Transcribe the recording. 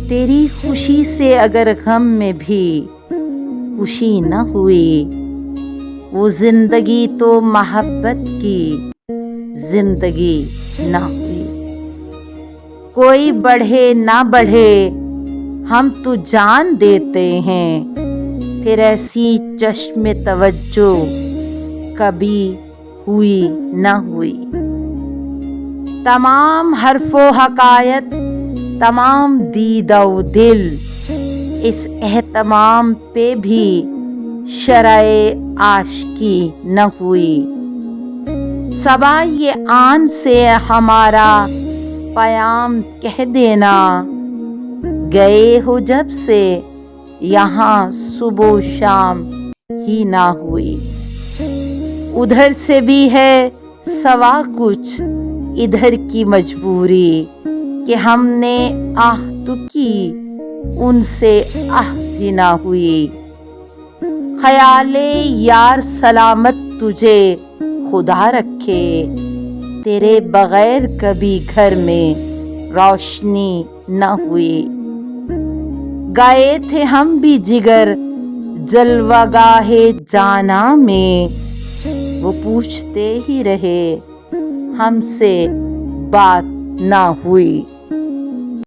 تیری خوشی سے اگر غم میں بھی خوشی نہ ہوئی، وہ زندگی تو محبت کی زندگی نہ ہوئی۔ کوئی بڑھے نہ بڑھے ہم تو جان دیتے ہیں، پھر ایسی چشم توجہ کبھی ہوئی نہ ہوئی۔ تمام حرف و حکایت، تمام دید و دل، اس اہتمام پہ بھی شرح عاشقی نہ ہوئی۔ سوائے آن سے ہمارا پیام کہہ دینا، گئے ہو جب سے یہاں صبح و شام ہی نہ ہوئی۔ ادھر سے بھی ہے سوا کچھ ادھر کی مجبوری، کہ ہم نے آہ تو کی ان سے آہ بھی نہ ہوئی۔ خیال یار سلامت تجھے خدا رکھے، تیرے بغیر کبھی گھر میں روشنی نہ ہوئی۔ گئے تھے ہم بھی جگر جلوہ گاہ جانا میں، وہ پوچھتے ہی رہے ہم سے بات نہ ہوئی۔